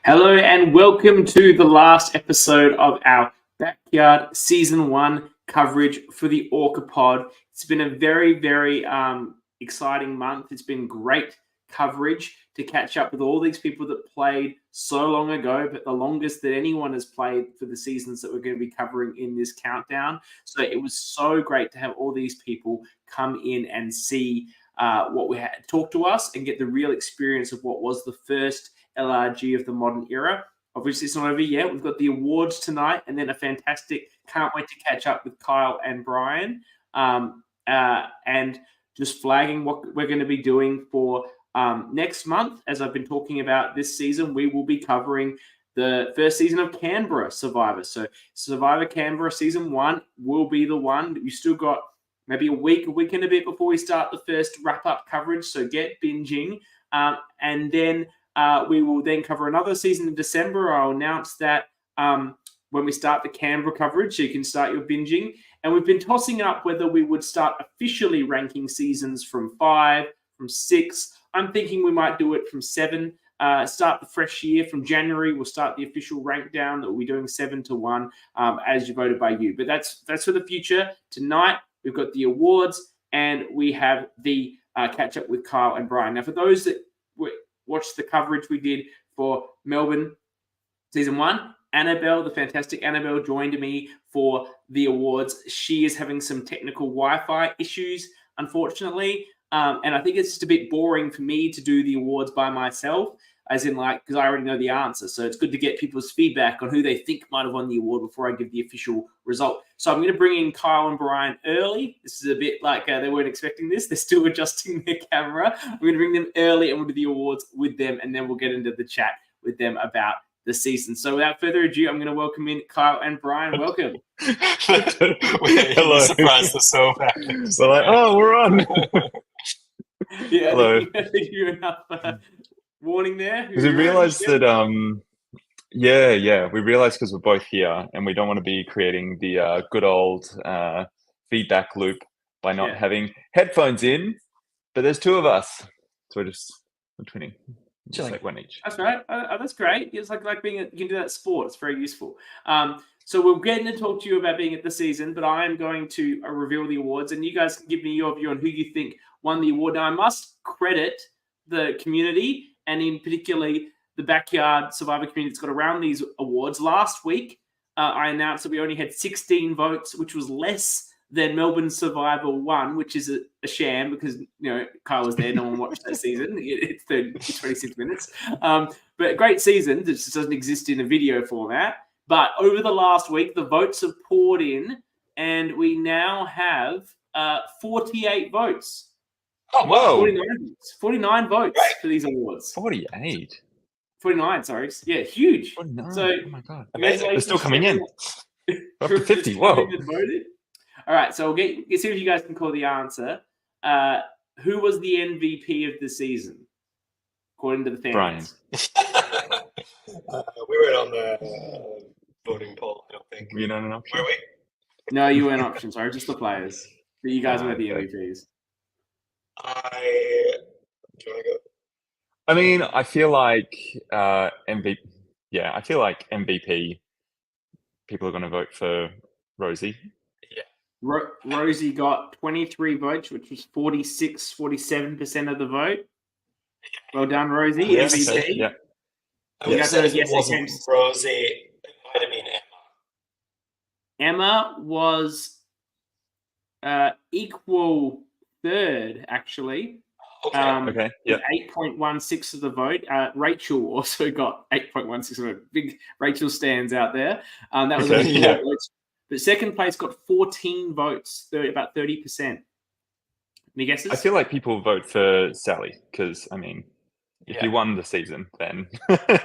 Hello and welcome to the last episode of our Backyard Season 1 coverage for the ORCA pod. It's been a very exciting month. It's been great coverage to catch up with all these people that played so long ago, but the longest that anyone has played for the seasons that we're going to be covering in this countdown. So it was so great to have all these people come in and see what we had, talk to us and get the real experience of what was the first LRG of the modern era. Obviously, it's not over yet. We've got the awards tonight, and then a fantastic. Can't wait to catch up with Kyle and Bryan, and just flagging what we're going to be doing for next month. As I've been talking about this season, we will be covering the first season of Canberra Survivor. So Survivor Canberra Season 1 will be the one. You still got maybe a week and a bit before we start the first wrap-up coverage. So get binging, and then. We will then cover another season in December. I'll announce that when we start the Canberra coverage, so you can start your binging. And we've been tossing up whether we would start officially ranking seasons from 5, from 6. I'm thinking we might do it from 7. Start the fresh year from January. We'll start the official rank down that we'll be doing 7 to 1 as you voted by you. But that's for the future. Tonight, we've got the awards and we have the catch up with Kyle and Bryan. Now, for those that watch the coverage we did for Melbourne Season 1. Annabel, the fantastic Annabel, joined me for the awards. She is having some technical Wi-Fi issues, unfortunately. And I think it's just a bit boring for me to do the awards by myself, as in because I already know the answer. So it's good to get people's feedback on who they think might have won the award before I give the official result. So I'm going to bring in Kyle and Bryan early. This is a bit like they weren't expecting this. They're still adjusting their camera. I'm going to bring them early and we'll do the awards with them, and then we'll get into the chat with them about the season. So without further ado, I'm going to welcome in Kyle and Bryan. Welcome. Hello. Surprised us so fast. So we're on. Yeah, Hello. I think you enough warning there. Because we realized that, we realized because we're both here and we don't want to be creating the good old feedback loop by not having headphones in, but there's 2 of us. So we're twinning. Just like one each. That's right. That's great. It's like being you can do that sport. It's very useful. So we're getting to talk to you about being at the season, but I am going to reveal the awards, and you guys can give me your view on who you think won the award. Now, I must credit the community, and in particularly the Backyard Survivor community that's got around these awards. Last week, I announced that we only had 16 votes, which was less than Melbourne Survivor 1, which is a sham because, Kyle was there. No one watched that season. It's 26 minutes. But a great season. This just doesn't exist in a video format. But over the last week, the votes have poured in, and we now have 48 votes. Oh, whoa. 49 votes for these awards. 48? 49, sorry. Yeah, huge. 49. So, oh, my God. Amazing. They're still coming in. Up to 50. Whoa. All right, so we'll see if you guys can call the answer. Who was the MVP of the season, according to the fans? Bryan. We weren't on the voting poll, I don't think. You don't know? Were we? No, you weren't option. Sorry, just the players. But you guys were the MVPs. Do you want to go? I mean, I feel like MVP. Yeah, I feel like MVP. People are going to vote for Rosie. Yeah. Rosie got 23 votes, which was 47% of the vote. Well done, Rosie. Yes, MVP. Yeah. I would have said if it wasn't Rosie, it might have been Emma. Emma was equal third, actually. Okay. Yeah. 8.16 of the vote. Rachel also got 8.16 of the vote. Big Rachel stands out there. That was votes. But second place got 14 votes, about 30%. Any guesses? I feel like people vote for Sally because, I mean, if you won the season, then...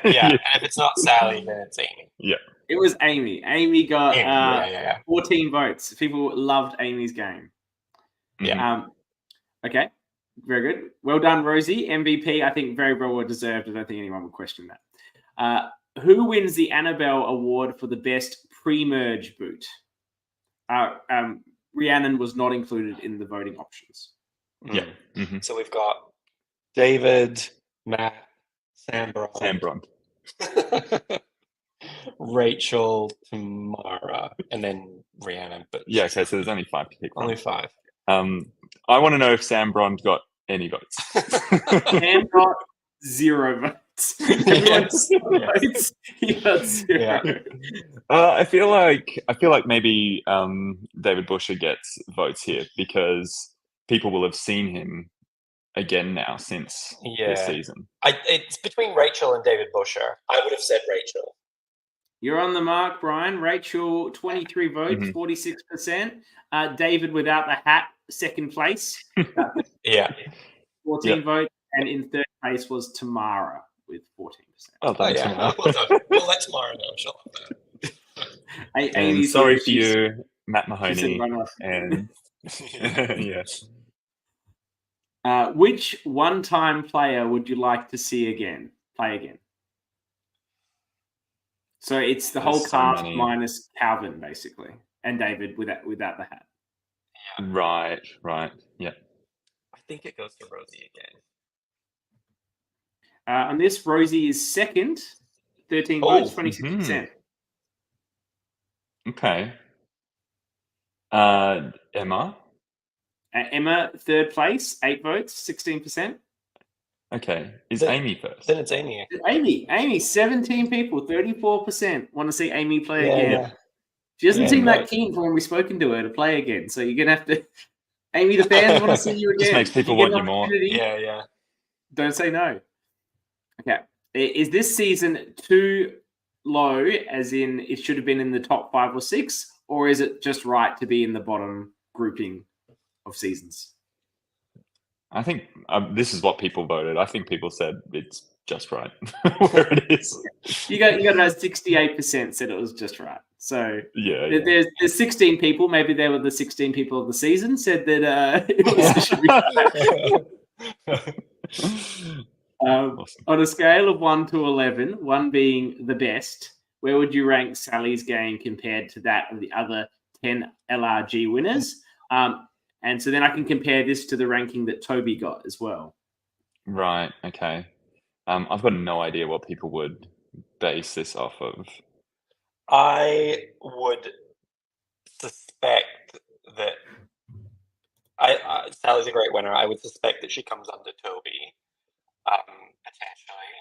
Yeah, and if it's not Sally, then it's Amy. Yeah. It was Amy. Amy got 14 votes. People loved Amy's game. Yeah. Okay. Very good. Well done, Rosie. MVP, I think very well deserved. I don't think anyone would question that. Who wins the Annabel Award for the best pre-merge boot? Rhiannon was not included in the voting options. Yeah. Mm-hmm. So we've got David, Matt, Sam Braun. Sam Braun. Rachel, Tamara, and then Rhiannon. But yeah, okay, so there's only 5 to pick from. Only 5. I want to know if Sam Brond got any votes. Sam got 0 votes. Everyone votes. He got 0. Yeah. I feel like maybe David Busher gets votes here because people will have seen him again now since this season. It's between Rachel and David Busher. I would have said Rachel. You're on the mark, Brian. Rachel, 23 votes, 46%. David without the hat, second place. 14 votes. And in third place was Tamara with 14%. Oh, yeah. Well done. We'll let Tamara know. She'll love that. And sorry for you, Matt Mahoney. And yes. Which one-time player would you like to see play again? So it's the whole cast minus Calvin, basically, and David without the hat. Yeah. Right. Yeah. I think it goes to Rosie again. On this, Rosie is second, 13 votes, 26%. Okay. Emma? Emma, third place, 8 votes, 16%. Okay. Is Amy first? Then it's Amy. Amy, 17 people, 34% want to see Amy play again. Yeah. She doesn't seem that keen from when we've spoken to her to play again. So you're going to have to... Amy, the fans want to see you again. Just makes people want you more. Yeah. Don't say no. Okay. Is this season too low, as in it should have been in the top 5 or 6, or is it just right to be in the bottom grouping of seasons? I think this is what people voted. I think people said it's just right where it is. You got about 68% said it was just right. So there's 16 people. Maybe they were the 16 people of the season said that it should be. Awesome. On a scale of 1 to 11, 1 being the best, where would you rank Sally's game compared to that of the other 10 LRG winners? And so then I can compare this to the ranking that Toby got as well. Right. Okay. I've got no idea what people would base this off of. I would suspect that Sally's a great winner. I would suspect that she comes under Toby, potentially.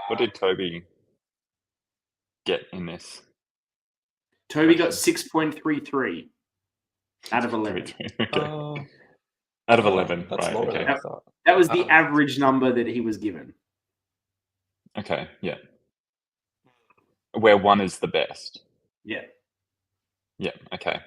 What did Toby get in this? Toby got 6.33 out of 11. Okay. Out of 11, that's right? lower Okay. than I thought. That was the average number that he was given. Okay. Yeah. Where 1 is the best. Yeah. Yeah. Okay.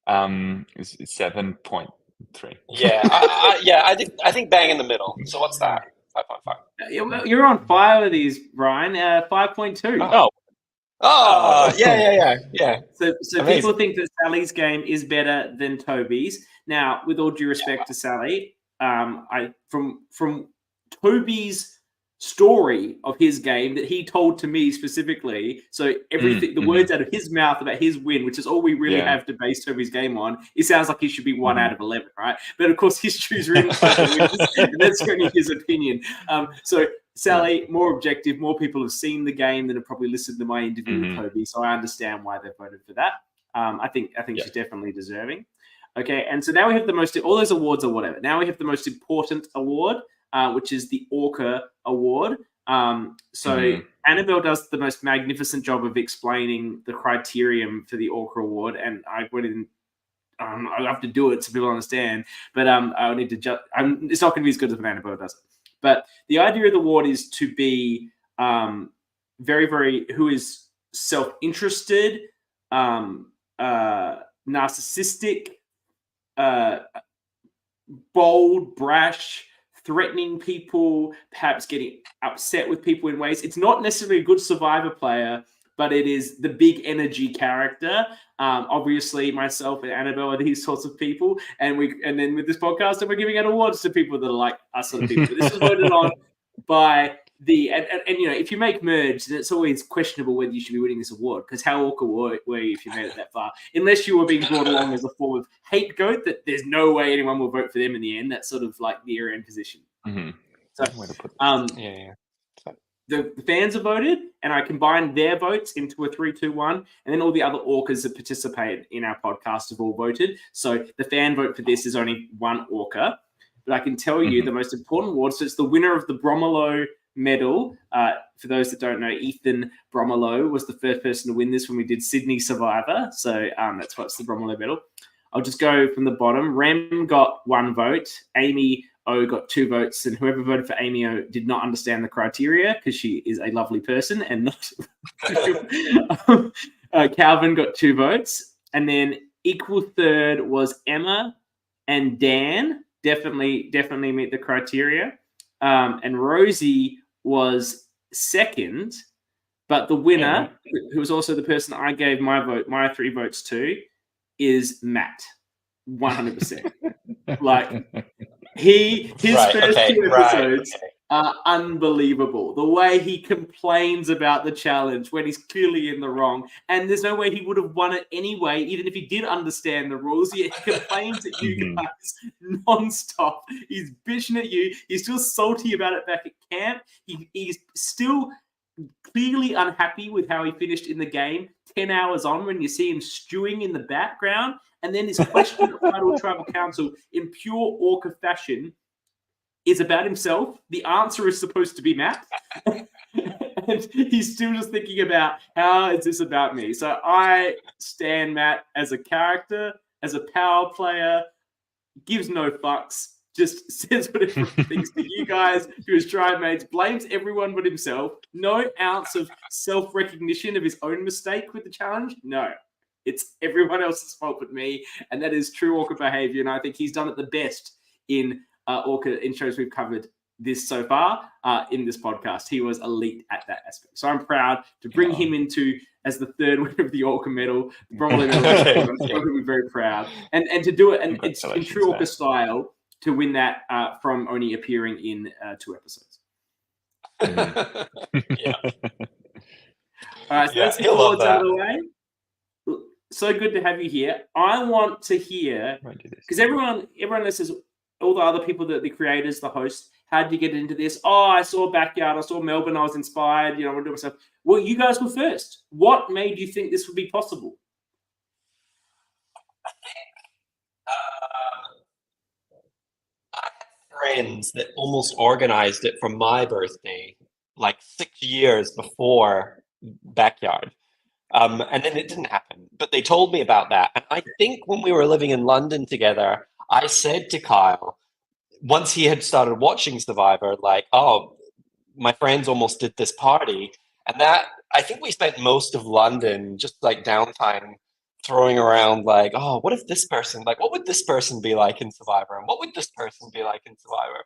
It's 7.3. Yeah. I think bang in the middle. So what's that? 5.5. You're on fire with these, Brian. 5.2. Oh, yeah. So people think that Sally's game is better than Toby's. Now, with all due respect to Sally, from Toby's story of his game that he told to me specifically, so everything, the words out of his mouth about his win, which is all we really have to base Toby's game on, it sounds like he should be 1 out of 11, right? But of course, history's written, and that's only his opinion. So Sally, more objective, more people have seen the game than have probably listened to my interview with Toby, so I understand why they voted for that. I think she's definitely deserving. Okay, and so now we have all those awards or whatever. Now we have the most important award, which is the ORCA award. Annabel does the most magnificent job of explaining the criterion for the ORCA award, and I went in. I have to do it so people understand, but I need to. It's not going to be as good as when Annabel does it. But the idea of the award is to be very, very who is self-interested, narcissistic, bold, brash, threatening people, perhaps getting upset with people in ways. It's not necessarily a good survivor player, but it is the big energy character. Obviously, myself and Annabel are these sorts of people, and then with this podcast, we're giving out awards to people that are like us sort of people. This was voted on by and if you make merge, then it's always questionable whether you should be winning this award, because how awkward were you if you made it that far? Unless you were being brought along as a form of hate goat, that there's no way anyone will vote for them in the end. That's sort of like the year-end position. Mm-hmm. So, the fans have voted, and I combined their votes into a 3-2-1, and then all the other orcas that participated in our podcast have all voted. So the fan vote for this is only one orca. But I can tell you the most important award. So it's the winner of the Bromilow Medal. For those that don't know, Ethan Bromilow was the first person to win this when we did Sydney Survivor. So that's what's the Bromilow Medal. I'll just go from the bottom. Rem got 1 vote. Amy O got 2 votes. And whoever voted for Amy O did not understand the criteria because she is a lovely person and not. Calvin got 2 votes. And then equal third was Emma and Dan. Definitely meet the criteria. And Rosie was second, but the winner, who was also the person I gave my 3 votes to, is Matt. 100%. Like his first 2 episodes are unbelievable. The way he complains about the challenge when he's clearly in the wrong, and there's no way he would have won it anyway, even if he did understand the rules. Yet he complains at you guys nonstop. He's bitching at you. He's still salty about it back at camp. He's still clearly unhappy with how he finished in the game 10 hours on when you see him stewing in the background. And then his question at Final Tribal Council in pure orca fashion is about himself. The answer is supposed to be Matt. And he's still just thinking about, how is this about me? So I stand Matt as a character, as a power player, gives no fucks, just says whatever he thinks to you guys, to his tribe mates, blames everyone but himself. No ounce of self-recognition of his own mistake with the challenge. No. It's everyone else's fault but me, and that is true orca behavior. And I think he's done it the best in orca in shows we've covered this so far in this podcast. He was elite at that aspect. So I'm proud to bring him into as the third winner of the Orca Medal, the Bromilow Medal. I'm going to be very proud, and to do it, and it's in true orca style to win that from only appearing in 2 episodes. Yeah. All right, so that's the awards out of the way. So good to have you here. I want to hear, because everyone says, all the other people, the creators, the hosts, how did you get into this? Oh, I saw Backyard, I saw Melbourne, I was inspired, I want to do myself. Well, you guys were first. What made you think this would be possible? I had friends that almost organized it for my birthday, like 6 years before Backyard. And then it didn't happen, but they told me about that. And I think when we were living in London together, I said to Kyle, once he had started watching Survivor, like, oh, my friends almost did this party. And that, I think we spent most of London just like downtime throwing around like, oh, what if this person, like, what would this person be like in Survivor? And what would this person be like in Survivor?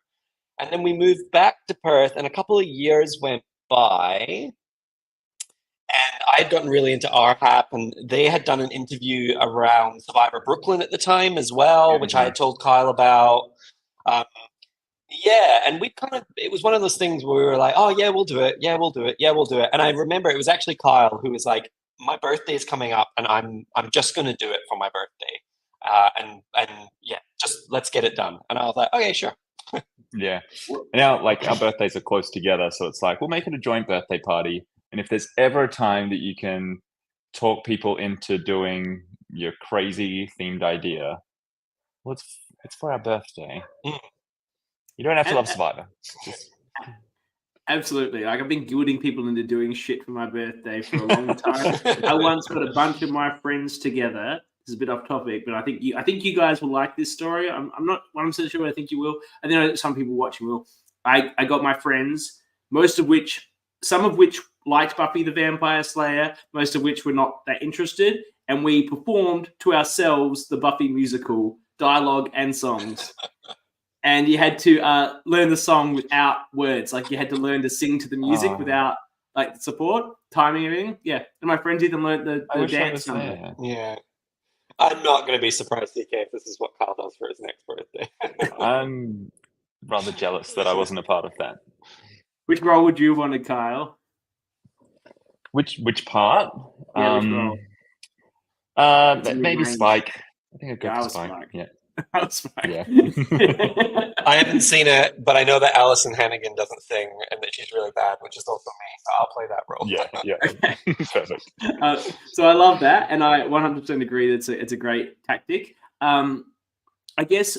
And then we moved back to Perth, and a couple of years went by. And I had gotten really into RHAP, and they had done an interview around Survivor Brooklyn at the time as well, which I had told Kyle about. And we it was one of those things where we were like, oh, yeah, we'll do it. Yeah, we'll do it. Yeah, we'll do it. And I remember it was actually Kyle who was like, my birthday is coming up, and I'm just going to do it for my birthday. And just let's get it done. And I was like, okay, sure. Yeah. Now, like, our birthdays are close together, so it's like, we'll make it a joint birthday party. And if there's ever a time that you can talk people into doing your crazy themed idea, well, it's for our birthday. You don't have to love Survivor. Absolutely. Like, I've been guilting people into doing shit for my birthday for a long time. I once got a bunch of my friends together. This is a bit off topic, but I think you guys will like this story. I'm not 100% sure, but I think you will. I know some people watching will. I got my friends, some of which liked Buffy the Vampire Slayer, most of which were not that interested, and we performed to ourselves the Buffy musical, dialogue and songs. And you had to learn the song without words. Like, you had to learn to sing to the music without like support, timing, everything. Yeah. And my friends even learned the dance number. Yeah. I'm not going to be surprised, CK, if this is what Kyle does for his next birthday. I'm rather jealous that I wasn't a part of that. Which role would you have wanted, Kyle? Which part? Yeah, which role? Maybe Spike. I think I'd go for Spike. Yeah. Spike. Yeah. I haven't seen it, but I know that Alison Hannigan doesn't sing and that she's really bad, which is also me. So I'll play that role. Yeah. Okay. Perfect. So I love that, and I 100% agree that it's a great tactic. I guess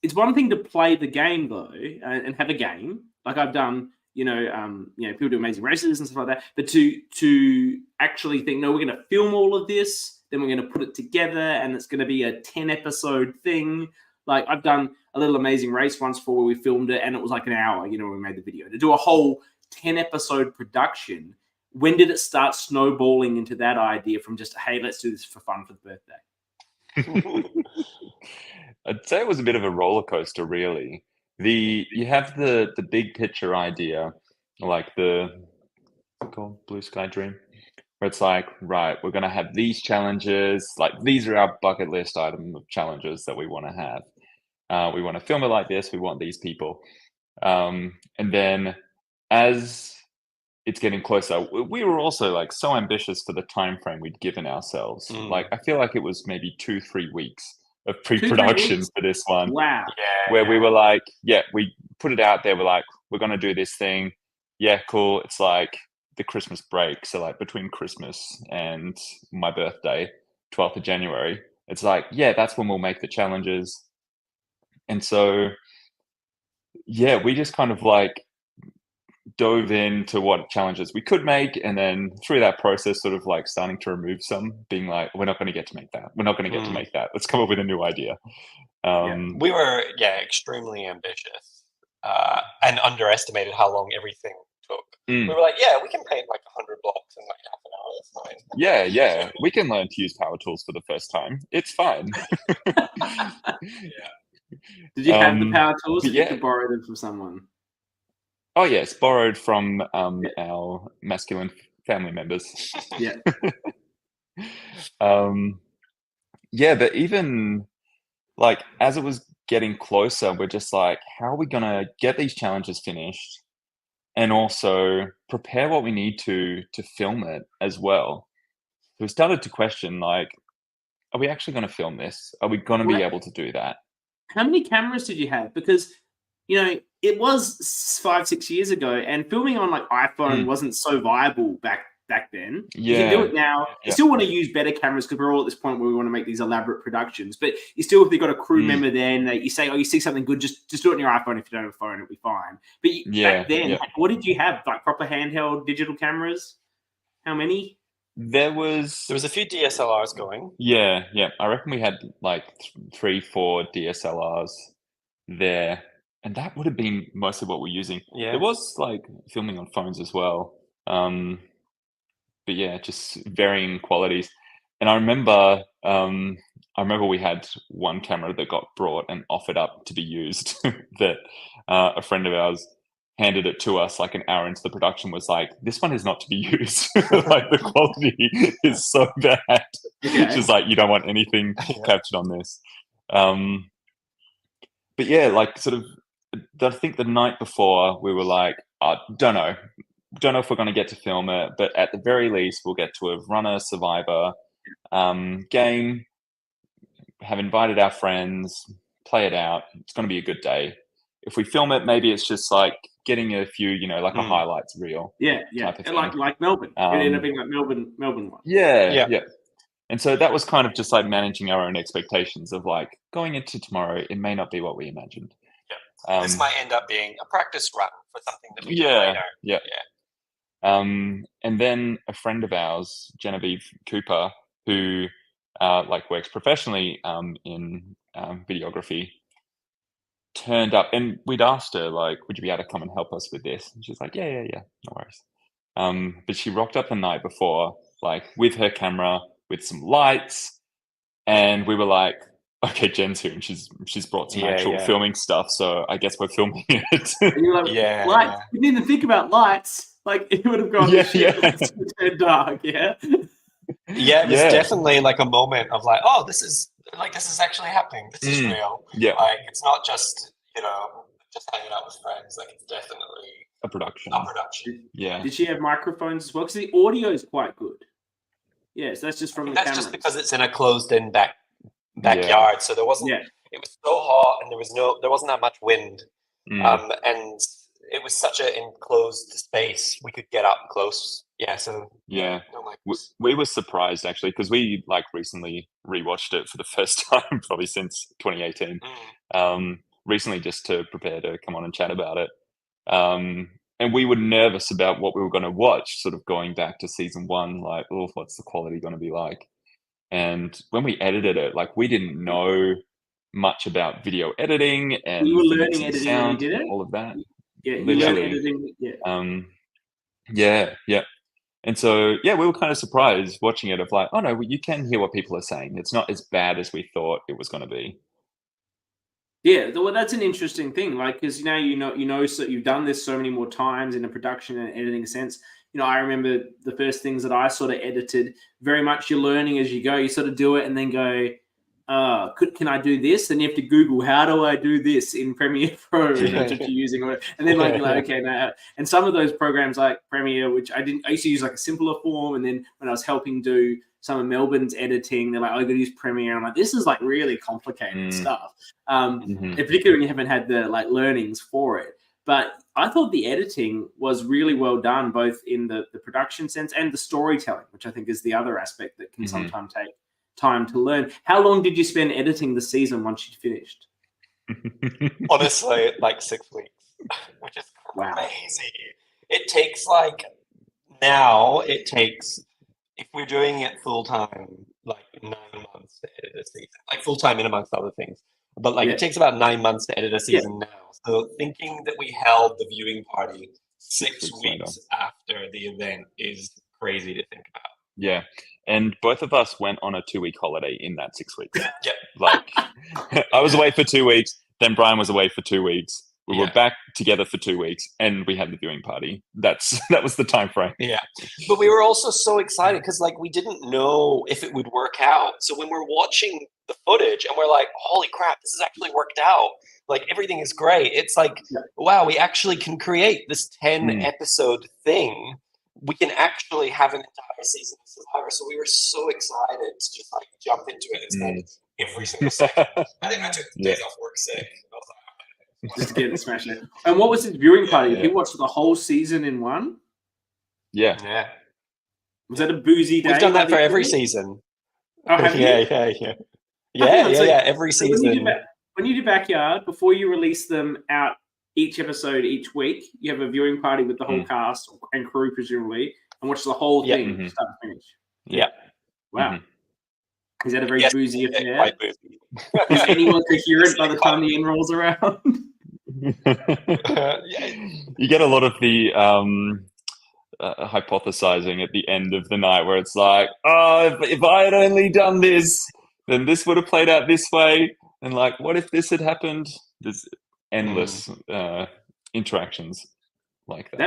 it's one thing to play the game though, and have a game like I've done. People do amazing races and stuff like that. But to actually think, no, we're going to film all of this, then we're going to put it together, and it's going to be a 10-episode thing. Like I've done a little amazing race once for where we filmed it, and it was like an hour. When we made the video. To do a whole 10-episode production. When did it start snowballing into that idea from just, hey, let's do this for fun for the birthday? I'd say it was a bit of a roller coaster, really. You have the big picture idea, like the blue sky dream, where it's like, right, we're gonna have these challenges, like these are our bucket list item of challenges that we want to have. We want to film it like this. We want these people, and then as it's getting closer, we were also like so ambitious for the time frame we'd given ourselves. Like I feel like it was maybe 2-3 weeks of pre-production for this one. Wow. Where we were like, we put it out there. We're like, we're going to do this thing. Yeah, cool. It's like the Christmas break. So like between Christmas and my birthday, 12th of January, it's like, that's when we'll make the challenges. And so, we just kind of like dove into what challenges we could make, and then through that process sort of like starting to remove some, being like, we're not going to get to make that, let's come up with a new idea. We were extremely ambitious and underestimated how long everything took. We were like, we can paint like 100 blocks in like half an hour, that's fine. We can learn to use power tools for the first time, it's fine. Did you have the power tools, or did you borrow them from someone? Oh yes, borrowed from our masculine family members. But even like as it was getting closer, we're just like, how are we gonna get these challenges finished, and also prepare what we need to film it as well? So we started to question, like, are we actually going to film this? Are we going to be able to do that? How many cameras did you have? Because it was 5-6 years ago, and filming on like iPhone wasn't so viable back then. You can do it now. You still want to use better cameras because we're all at this point where we want to make these elaborate productions. But you still, if you've got a crew member there and you say, you see something good, just do it on your iPhone. If you don't have a phone, it'll be fine. But back then, what did you have? Like proper handheld digital cameras? How many? There was a few DSLRs going. Yeah. I reckon we had like 3-4 DSLRs there. And that would have been mostly what we're using. Yeah. There was like filming on phones as well. But just varying qualities. And I remember we had one camera that got brought and offered up to be used that a friend of ours handed it to us like an hour into the production, was like, this one is not to be used. Like the quality is so bad. She's like, you don't want anything captured on this. But like sort of, I think the night before we were like, don't know if we're going to get to film it, but at the very least we'll get to have run a Survivor game, have invited our friends, play it out. It's going to be a good day. If we film it, maybe it's just like getting a few, like a highlights reel. Type of thing. Like Melbourne. It ended up being like Melbourne one. Yeah. And so that was kind of just like managing our own expectations of like going into tomorrow, it may not be what we imagined. This might end up being a practice run for something that we do later. And then a friend of ours, Genevieve Cooper, who like works professionally in videography, turned up, and we'd asked her like, would you be able to come and help us with this? And she's like, yeah, no worries. But she rocked up the night before, like with her camera, with some lights, and we were like, okay, Jen's here, and she's brought some actual filming stuff, so I guess we're filming it. Like, lights. You didn't even think about lights. Like it would have gone to dark. Yeah, it was definitely like a moment of like, oh, this is actually happening. This is real. Like it's not just just hanging out with friends. Like it's definitely a production. Did she have microphones as well? Because the audio is quite good. So that's just from the cameras. That's just because it's in a closed-in backyard, so there wasn't. it was so hot and there wasn't that much wind. Mm. And it was such an enclosed space. We could get up close. Yeah, so Yeah. don't like We were surprised actually because we like recently rewatched it for the first time probably since 2018. Recently just to prepare to come on and chat about it. And we were nervous about what we were going to watch, sort of going back to season 1, like, oh, what's the quality going to be like? And when we edited it, like we didn't know much about video editing and you were the learning mixing editing sound, when you did it. all of that. Yeah, you Literally. learned editing. Yeah. Yeah. And so, yeah, we were kind of surprised watching it of like, oh no, you can hear what people are saying. It's not as bad as we thought it was going to be. Yeah, well, that's an interesting thing, like because so you've done this so many more times in a production and editing sense. I remember the first things that I sort of edited. Very much you're learning as you go. You sort of do it and then go, can I do this? And you have to Google how do I do this in Premiere Pro that you're using, and then like you're like okay now. And some of those programs like Premiere, which I used to use like a simpler form, and then when I was helping do some of Melbourne's editing, they're like, oh, I got to use Premiere. I'm like, this is like really complicated stuff. And particularly when you haven't had the like learnings for it. But I thought the editing was really well done, both in the production sense and the storytelling, which I think is the other aspect that can sometimes take time to learn. How long did you spend editing the season once you'd finished? Honestly, like 6 weeks, which is crazy. Wow. It takes like now it takes, if we're doing it full time, like 9 months to edit a season, like full time in amongst other things. But like it takes about 9 months to edit a season now. So thinking that we held the viewing party 6 weeks after the event is crazy to think about. Yeah. And both of us went on a 2-week holiday in that 6 weeks. Yeah. Like I was away for 2 weeks, then Brian was away for 2 weeks. We were back together for 2 weeks and we had the viewing party. That was the time frame. Yeah. But we were also so excited because like we didn't know if it would work out. So when we're watching the footage and we're like, holy crap, this has actually worked out. Like everything is great. It's like, wow, we actually can create this 10 episode thing. We can actually have an entire season of Survivor. So we were so excited to just like jump into it and spend every single second. I think I took days off work sick. I was like, just to get it smashed in. And what was his viewing party? He watched the whole season in one? Yeah. Was that a boozy day? We've done that for every season. Oh, have you? Yeah, every season. When you do Backyard, before you release them out each episode each week, you have a viewing party with the whole cast and crew, presumably, and watch the whole thing start to finish. Yeah. Wow. Is that a very boozy affair? Quite boozy. Is anyone coherent by the time the end rolls around? You get a lot of the hypothesizing at the end of the night where it's like, oh, if I had only done this, then this would have played out this way. And like, what if this had happened? There's endless interactions like that.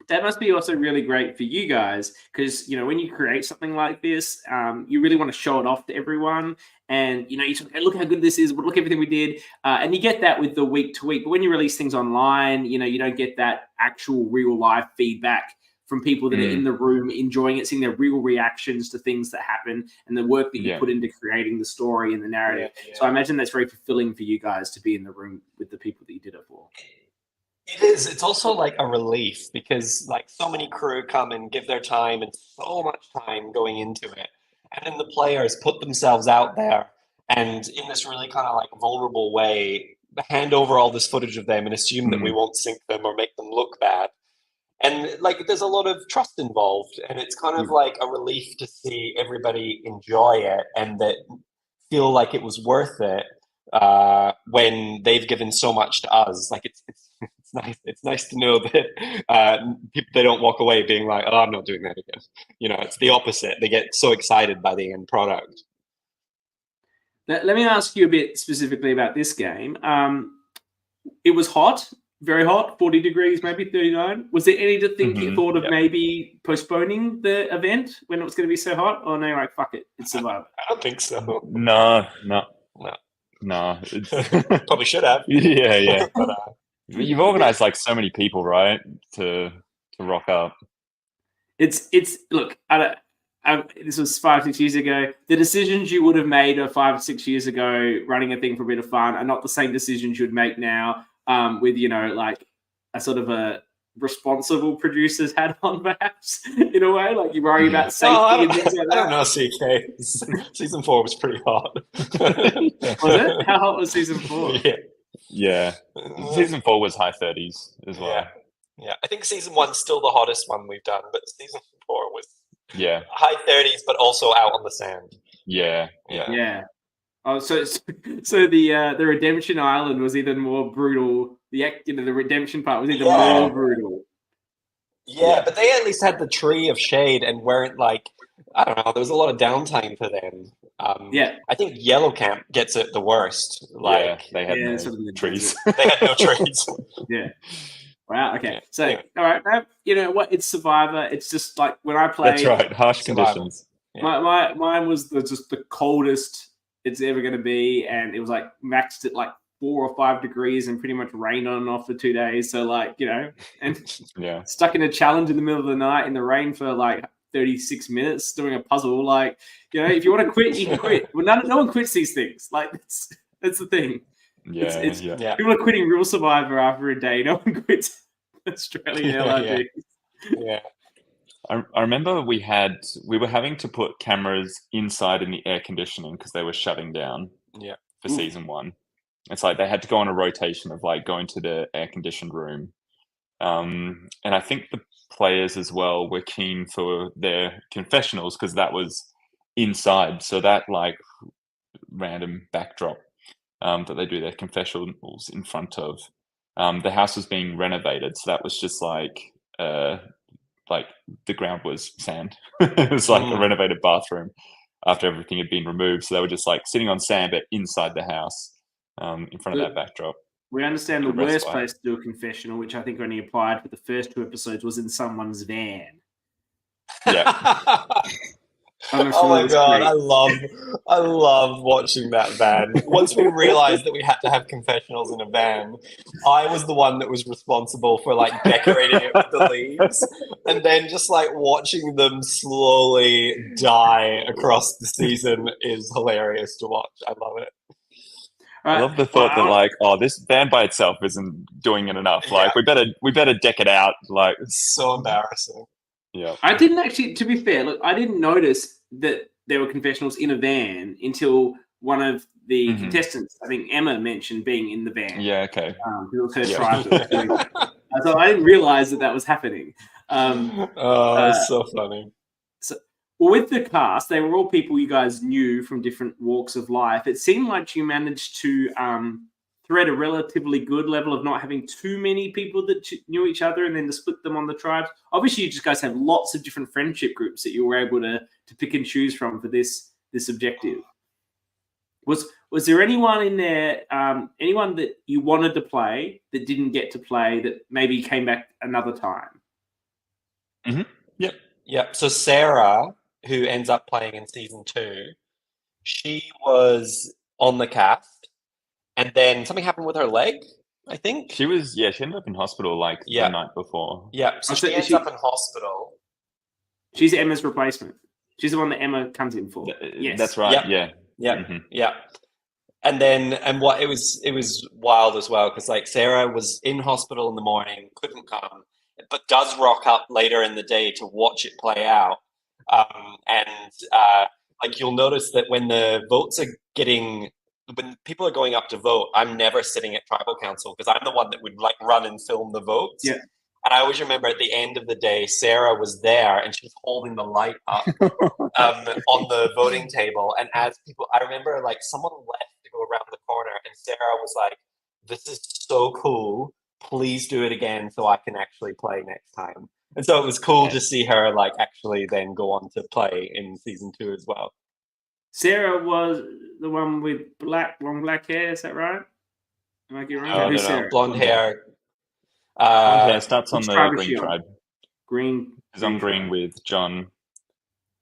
That must be also really great for you guys because when you create something like this, you really want to show it off to everyone, and you talk, hey, look how good this is, look everything we did, and you get that with the week to week. But when you release things online, you don't get that actual real life feedback from people that are in the room enjoying it, seeing their real reactions to things that happen and the work that you put into creating the story and the narrative. So I imagine that's very fulfilling for you guys to be in the room with the people that you did it for. It is. It's also like a relief because like so many crew come and give their time and so much time going into it. And then the players put themselves out there and in this really kind of like vulnerable way, hand over all this footage of them and assume that we won't sync them or make them look bad. And like there's a lot of trust involved, and it's kind of like a relief to see everybody enjoy it and that feel like it was worth it when they've given so much to us. Like it's nice. It's nice to know that people, they don't walk away being like, "Oh, I'm not doing that again." It's the opposite. They get so excited by the end product. Let me ask you a bit specifically about this game. It was hot. Very hot, 40 degrees, maybe 39. Was there any thought of maybe postponing the event when it was going to be so hot? Or no, like, fuck it, it's Survivor? I don't think so. No. Probably should have. Yeah. But, you've organized like so many people, right, to rock up. It's look, this was 5-6 years ago. The decisions you would have made 5 or 6 years ago, running a thing for a bit of fun, are not the same decisions you'd make now. With like a sort of a responsible producer's hat on, perhaps in a way. Like you worry about safety and things like that. I don't know, CK. Season 4 was pretty hot. Was it? How hot was season 4? Yeah. Season 4 was high 30s as well. Yeah. I think season 1's still the hottest one we've done, but season 4 was high 30s, but also out on the sand. Yeah. Oh, so the Redemption Island was even more brutal. The redemption part was even more brutal. Yeah, but they at least had the tree of shade and weren't like, I don't know, there was a lot of downtime for them. I think Yellow Camp gets it the worst. Like they had no trees. They had no trees. Yeah. Wow. Okay. So, all right. You know what? It's Survivor. It's just like when I played. That's right. Harsh Survivor. Conditions. Yeah. Mine was just the coldest it's ever going to be, and it was like maxed at like 4 or 5 degrees and pretty much rained on and off for 2 days. So and stuck in a challenge in the middle of the night in the rain for like 36 minutes doing a puzzle. Like, if you want to quit, you can quit. Well, no one quits these things. Like that's the thing. People are quitting Real Survivor after a day. No one quits Australian LRG. Yeah. I remember we were having to put cameras inside in the air conditioning because they were shutting down for season 1. It's like they had to go on a rotation of like going to the air conditioned room. And I think the players as well were keen for their confessionals because that was inside. So that like random backdrop that they do their confessionals in front of. The house was being renovated. So that was just like the ground was sand. It was like a renovated bathroom after everything had been removed. So they were just like sitting on sand, but inside the house in front of that backdrop. We understand the worst place to do a confessional, which I think only applied for the first 2 episodes, was in someone's van. Yeah. Oh my god, I love watching that van. Once we realized that we had to have confessionals in a van, I was the one that was responsible for like decorating it with the leaves, and then just like watching them slowly die across the season is hilarious to watch. I love it. I love the thought that like, this van by itself isn't doing it enough. Like we better deck it out. Like it's so embarrassing. Yeah. I didn't actually, to be fair, look, I didn't notice that there were confessionals in a van until one of the contestants, I think Emma, mentioned being in the van. Yeah, okay. It was her tribe. So I didn't realize that was happening. It's so funny. Well, with the cast, they were all people you guys knew from different walks of life. It seemed like you managed to thread a relatively good level of not having too many people that knew each other and then to split them on the tribes. Obviously, you just guys have lots of different friendship groups that you were able to pick and choose from for this objective. Was there anyone in there, anyone that you wanted to play that didn't get to play that maybe came back another time? Mm-hmm. Yep. So Sarah, who ends up playing in season 2, she was on the cast. And then something happened with her leg, I think. She ended up in hospital the night before. Yeah, so she ends up in hospital. She's Emma's replacement. She's the one that Emma comes in for. Yes. That's right, Yeah. And then, it was wild as well, because like Sarah was in hospital in the morning, couldn't come, but does rock up later in the day to watch it play out. You'll notice that when the votes are when people are going up to vote, I'm never sitting at tribal council because I'm the one that would like run and film the votes. Yeah. And I always remember at the end of the day, Sarah was there and she was holding the light up on the voting table. And as I remember like someone left to go around the corner and Sarah was like, "This is so cool. Please do it again so I can actually play next time." And so it was cool to see her like actually then go on to play in season 2 as well. Sarah was the one with long black hair, is that right? Am I getting right? Who's Sarah? Blonde hair. Blonde hair starts on the green tribe. Green. Because I'm green with John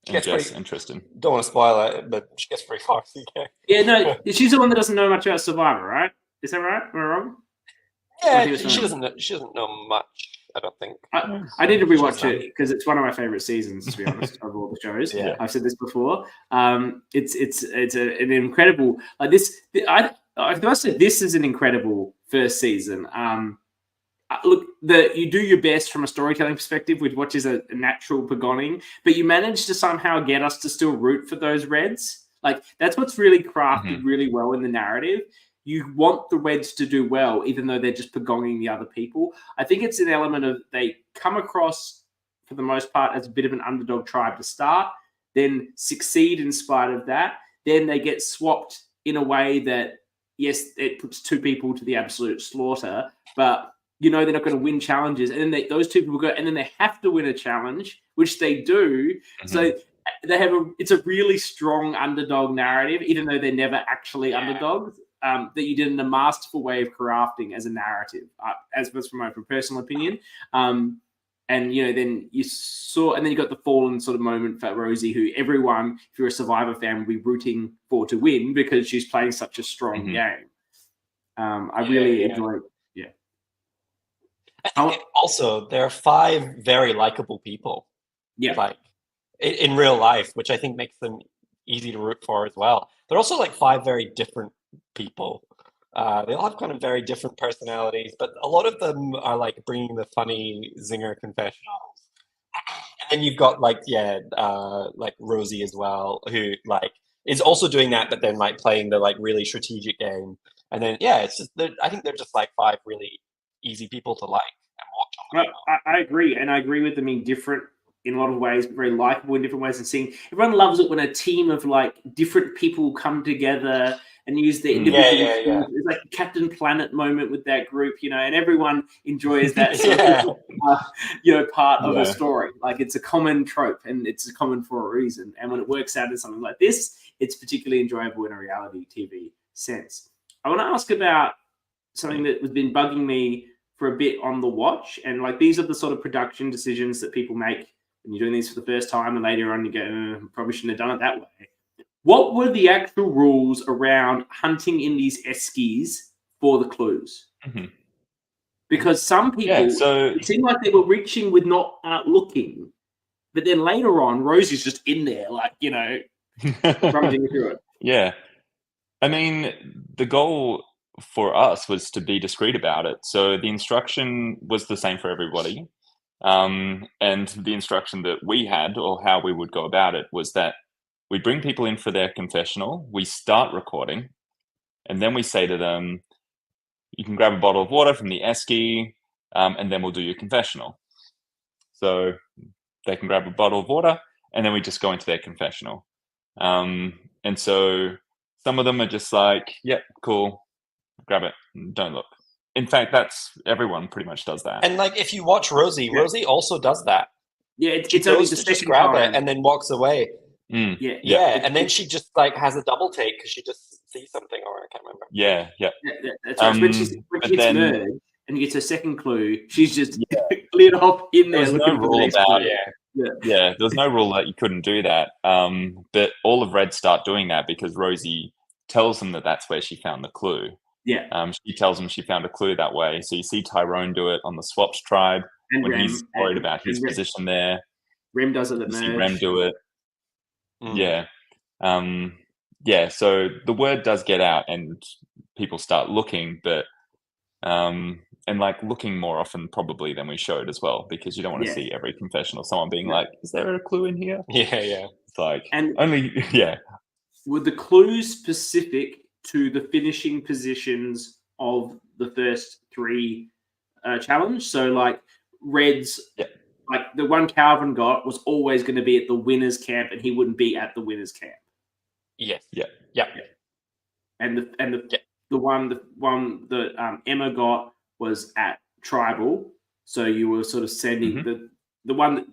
and Jess and Tristan. Don't want to spoil it, but she gets pretty far. CK. Yeah, no, she's the one that doesn't know much about Survivor, right? Is that right? Am I wrong? Yeah, she doesn't know much. I don't think. I need to rewatch it because it's one of my favorite seasons, to be honest, of all the shows. Yeah. I've said this before. It's an incredible like this. I must say this is an incredible first season. Look, you do your best from a storytelling perspective with what is a natural beginning, but you manage to somehow get us to still root for those Reds. Like that's what's really crafted really well in the narrative. You want the Reds to do well, even though they're just pagonging the other people. I think it's an element of they come across, for the most part, as a bit of an underdog tribe to start, then succeed in spite of that. Then they get swapped in a way that, yes, it puts two people to the absolute slaughter, but they're not going to win challenges. And then those two people go, and then they have to win a challenge, which they do. Mm-hmm. So it's a really strong underdog narrative, even though they're never actually underdogs. That you did in a masterful way of crafting as a narrative, as was from my personal opinion. And then you got the fallen sort of moment for Rosie, who everyone, if you're a Survivor fan, will be rooting for to win because she's playing such a strong game. I really enjoy. Yeah. I think also there are 5 very likable people. Yeah. Like in real life, which I think makes them easy to root for as well. They're also like 5 very different people. They all have kind of very different personalities, but a lot of them are like bringing the funny zinger confessionals. And then you've got like Rosie as well, who like is also doing that, but then like playing the like really strategic game. And then it's just I think they're just like 5 really easy people to like and watch. I agree, and I agree with them in different. In a lot of ways, very likable in different ways, and seeing everyone loves it when a team of like different people come together and use their individual skills. It's like a Captain Planet moment with that group, and everyone enjoys that sort of, part of a story. Like it's a common trope and it's common for a reason. And when it works out in something like this, it's particularly enjoyable in a reality TV sense. I want to ask about something that has been bugging me for a bit on the watch, and like these are the sort of production decisions that people make. And you're doing these for the first time, and later on you go, probably shouldn't have done it that way. What were the actual rules around hunting in these eskies for the clues? Mm-hmm. Because some people, it seemed like they were reaching with not looking, but then later on, Rosie's just in there, like, rummaging through it. Yeah. I mean, the goal for us was to be discreet about it. So the instruction was the same for everybody. And the instruction that we had, or how we would go about it, was that we bring people in for their confessional, we start recording, and then we say to them, you can grab a bottle of water from the esky, and then we'll do your confessional. So they can grab a bottle of water, and then we just go into their confessional. And so some of them are just like, yep, cool, grab it, don't look. In fact, everyone pretty much does that. And like, if you watch Rosie, Rosie also does that. Yeah, it's only the second just grab it and then walks away. Mm. Yeah, and then she just like has a double take because she just sees something, or I can't remember. Yeah. That's right. When she gets merged and gets her second clue, she's just cleared off in there. There's no rule about there's no rule that you couldn't do that. But all of Red start doing that because Rosie tells them that that's where she found the clue. Yeah. She tells him she found a clue that way. So you see Tyrone do it on the Swaps tribe when he's worried about his position there. Rem does it at merge. You see Rem do it. Yeah. So the word does get out and people start looking, but and like looking more often probably than we showed as well, because you don't want to see every confession of someone being like, is there a clue in here? Yeah. It's like Were the clues specific to the finishing positions of the first 3 challenge? So like Red's like the one Calvin got was always going to be at the winners camp, and he wouldn't be at the winners camp. Yes. Yeah. And the one that Emma got was at tribal. So you were sort of sending the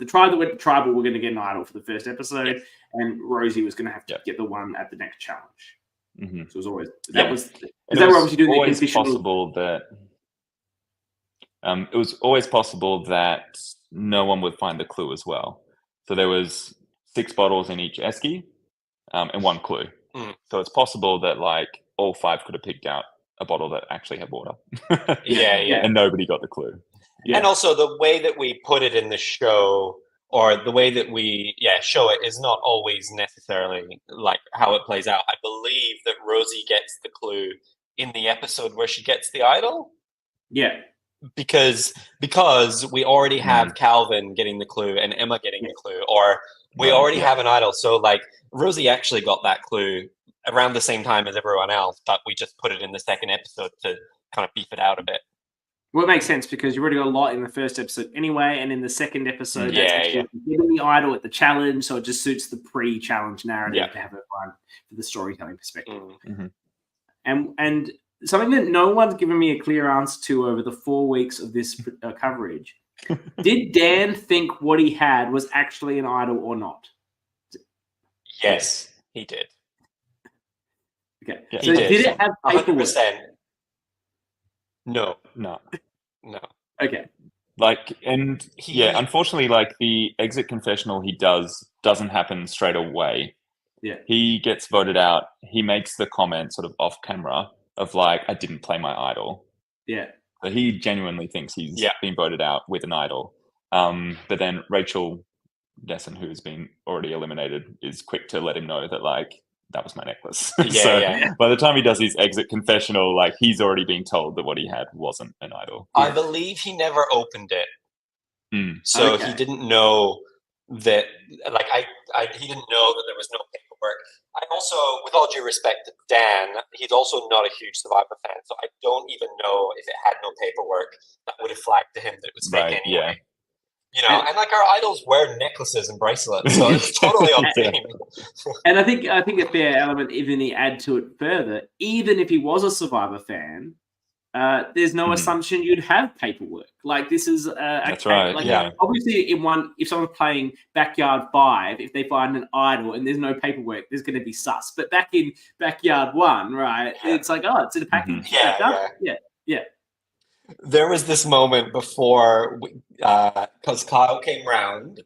tribe that went to tribal were going to get an idol for the first episode, and Rosie was going to have to get the one at the next challenge. Mm-hmm. So it was always it was always possible that no one would find the clue as well. So there was 6 bottles in each esky, and 1 clue. So it's possible that like all 5 could have picked out a bottle that actually had water. Yeah. And nobody got the clue. And also the way that we put it in the show, or the way that we show it, is not always necessarily like how it plays out. I believe that Rosie gets the clue in the episode where she gets the idol. Yeah. Because we already have Calvin getting the clue and Emma getting the clue, or we already have an idol. So like Rosie actually got that clue around the same time as everyone else, but we just put it in the second episode to kind of beef it out a bit. Well, it makes sense because you already got a lot in the first episode anyway, and in the second episode, Yeah, that's actually giving the idol at the challenge, so it just suits the pre-challenge narrative to have it fun for the storytelling perspective. And something that no one's given me a clear answer to over the 4 weeks of this coverage: did Dan think what he had was actually an idol or not? Yes, he did. Okay, Yeah, so did it have paperwork? 100%. No. Okay. Like, and unfortunately, like the exit confessional he doesn't happen straight away. Yeah. He gets voted out. He makes the comment sort of off camera of like, I didn't play my idol. Yeah. So he genuinely thinks he's been voted out with an idol. But then Rachel Desson, who has been already eliminated, is quick to let him know that like, that was my necklace. By the time he does his exit confessional, like he's already been told that what he had wasn't an idol. I believe he never opened it. So he didn't know that, like, he didn't know that there was no paperwork. I also, with all due respect to Dan, he's also not a huge Survivor fan, so I don't even know if it had no paperwork that would have flagged to him that it was fake anyway. You know, and like our idols wear necklaces and bracelets, so it's totally on theme. And I think a fair element, even to add to it further, even if he was a Survivor fan, there's no assumption you'd have paperwork. Like this is that's right. Like, obviously, if someone's playing Backyard 5, if they find an idol and there's no paperwork, there's going to be sus. But back in Backyard 1, right? It's like, oh, it's in a package. Yeah. There was this moment before, because Kyle came round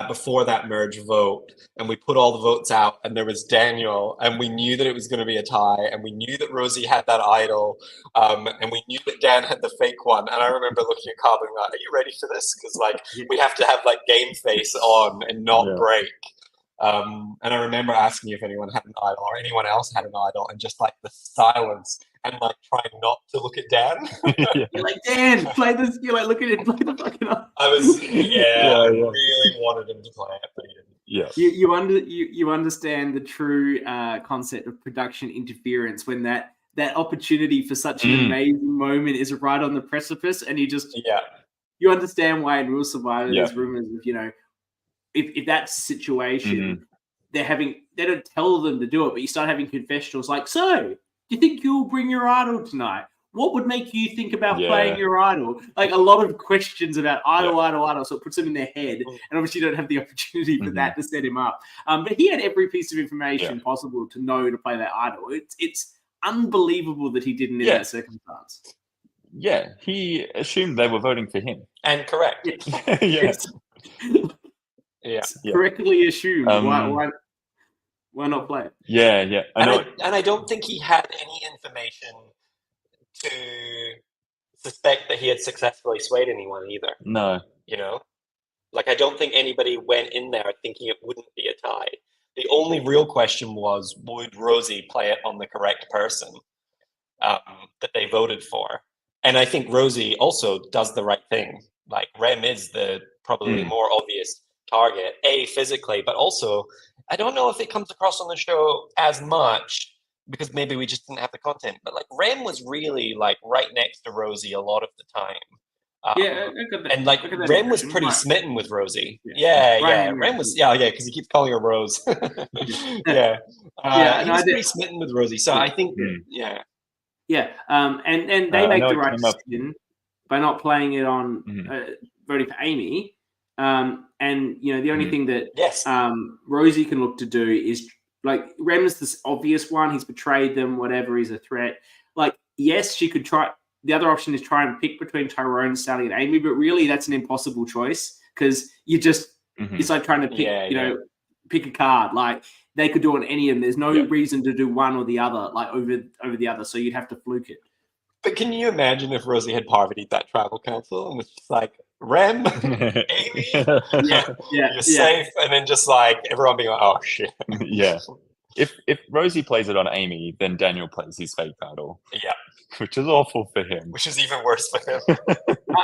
before that merge vote, and we put all the votes out, and there was Daniel, and we knew that it was going to be a tie, and we knew that Rosie had that idol, and we knew that Dan had the fake one. And I remember looking at Kyle being like, "Are you ready for this? Because like we have to have like game face on and not break." And I remember asking you if anyone had an idol or anyone else had an idol, and just like the silence. And like trying not to look at Dan. You're like, Dan, play this. You're like, look at it, play the fucking up. I was, I really wanted him to play it, but he didn't. Yeah. You understand the true concept of production interference when that opportunity for such an amazing moment is right on the precipice, and you just you understand why in Real Survivor there's rumors of, you know, if that's the situation, they don't tell them to do it, but you start having confessionals like, so do you think you'll bring your idol tonight? What would make you think about playing your idol? Like a lot of questions about idol. So it puts them in their head. And obviously you don't have the opportunity for that to set him up. But he had every piece of information possible to know to play that idol. It's unbelievable that he didn't in that circumstance. Yeah, he assumed they were voting for him. And correct. Yes. Correctly assumed. Why not play it? Yeah. And I don't think he had any information to suspect that he had successfully swayed anyone either. No. You know? Like, I don't think anybody went in there thinking it wouldn't be a tie. The only real question was, would Rosie play it on the correct person that they voted for? And I think Rosie also does the right thing. Like, Rem is the probably more obvious target, physically, but also I don't know if it comes across on the show as much because maybe we just didn't have the content, but like Rem was really like right next to Rosie a lot of the time. And like Rem was pretty smitten with Rosie. Rem was because he keeps calling her Rose. He was pretty smitten with Rosie. So I think and they make the right decision by not playing it on voting for Amy. And you know, the only thing that Rosie can look to do is like Rem's this obvious one. He's betrayed them, whatever. He's a threat. Like, yes, she could try. The other option is try and pick between Tyrone, Sally, and Amy, but really that's an impossible choice because you just it's like trying to pick, pick a card. Like they could do it on any of them. There's no reason to do one or the other, like over the other. So you'd have to fluke it. But can you imagine if Rosie had parvatied that tribal council and was just like, Rem, Amy, you're safe, and then just like everyone being like, oh shit. Yeah. If Rosie plays it on Amy, then Daniel plays his fake idol. Yeah. Which is awful for him. Which is even worse for him.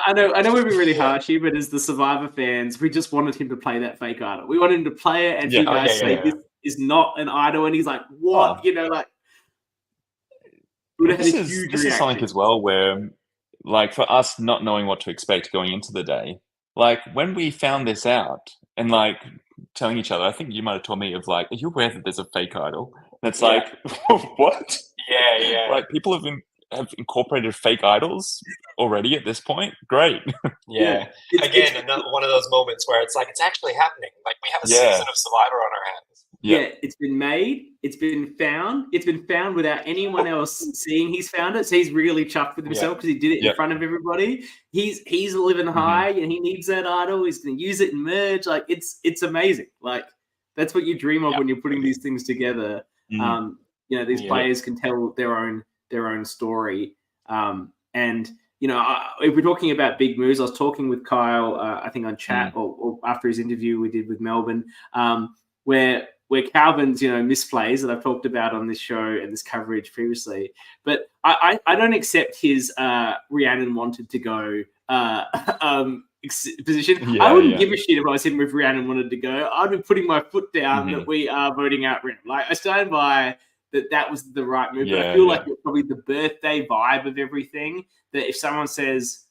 I know we've been really harsh here, but as the Survivor fans, we just wanted him to play that fake idol. We wanted him to play it, and you guys say this is not an idol, and he's like, what? You know, like, this is something as well where, like, for us not knowing what to expect going into the day, like, when we found this out and, like, telling each other, I think you might have told me of, like, are you aware that there's a fake idol? And it's like, what? Yeah. Like, people have incorporated fake idols already at this point. Great. Yeah. Again, another one of those moments where it's like, it's actually happening. Like, we have a season of Survivor on our hands. Yeah, it's been made, it's been found without anyone else seeing he's found it. So he's really chuffed with himself because he did it in front of everybody. He's living high and he needs that idol. He's going to use it and merge. Like, it's amazing. Like, that's what you dream of when you're putting these things together. You know, these players can tell their own story. And you know, if we're talking about big moves, I was talking with Kyle, I think on chat or after his interview we did with Melbourne, where Calvin's, you know, misplays that I've talked about on this show and this coverage previously. But I don't accept his Rhiannon wanted to go position. I wouldn't give a shit if I was him if Rhiannon wanted to go. I'd be putting my foot down that we are voting out Rhiannon. Like, I stand by that was the right move. But I feel like it's probably the birthday vibe of everything, that if someone says,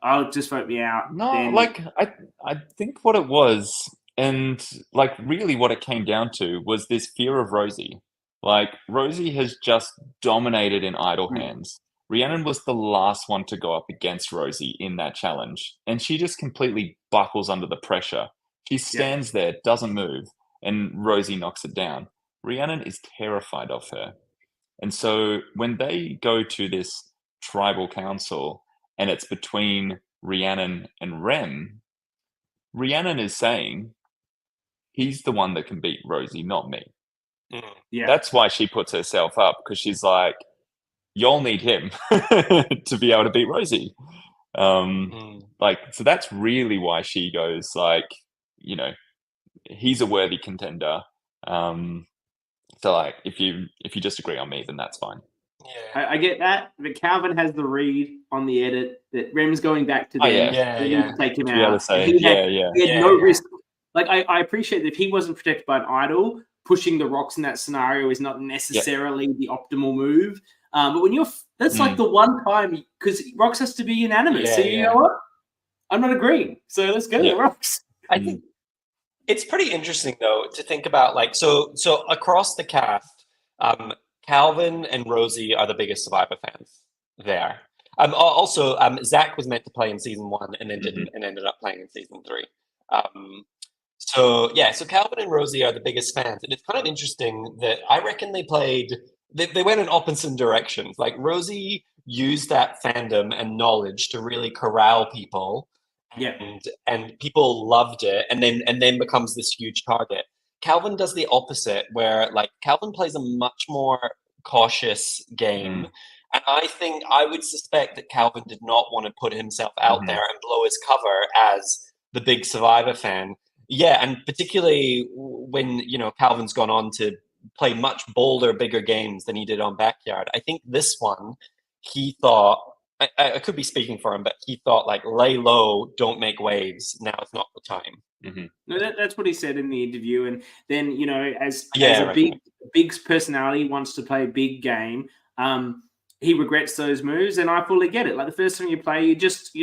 "Oh, just vote me out," then... like I think what it was, and like really what it came down to, was this fear of Rosie. Like, Rosie has just dominated in idle hands. Rhiannon was the last one to go up against Rosie in that challenge, and she just completely buckles under the pressure. She stands there, doesn't move, and Rosie knocks it down. Rhiannon is terrified of her. And so when they go to this tribal council and it's between Rhiannon and Rem, Rhiannon is saying, he's the one that can beat Rosie, not me. That's why she puts herself up, because she's like, y'all need him to be able to beat Rosie. Like, so that's really why she goes, like, you know, he's a worthy contender. So, like, if you disagree on me, then that's fine. Yeah, I get that. But Calvin has the read on the edit that Rem's going back to them. To take him out. He had no risk. Like, I appreciate that if he wasn't protected by an idol, pushing the rocks in that scenario is not necessarily the optimal move. But when you're, that's like the one time, because rocks has to be unanimous. So you know what? I'm not agreeing. So let's go to the rocks. I think it's pretty interesting, though, to think about, like, so across the cast, Calvin and Rosie are the biggest Survivor fans there. Also, Zach was meant to play in season 1 and then didn't, and ended up playing in season 3. So Calvin and Rosie are the biggest fans, and it's kind of interesting that I reckon they went in opposite directions. Like, Rosie used that fandom and knowledge to really corral people. And people loved it, and then becomes this huge target. Calvin does the opposite, where, like, Calvin plays a much more cautious game. And I would suspect that Calvin did not want to put himself out there and blow his cover as the big Survivor fan. Yeah, and particularly when, you know, Calvin's gone on to play much bolder, bigger games than he did on Backyard. I think this one, he thought, I could be speaking for him, but he thought, like, lay low, don't make waves. Now it's not the time. No, that's what he said in the interview. And then, you know, as a big personality wants to play a big game, he regrets those moves, and I fully get it. Like, the first time you play, you're just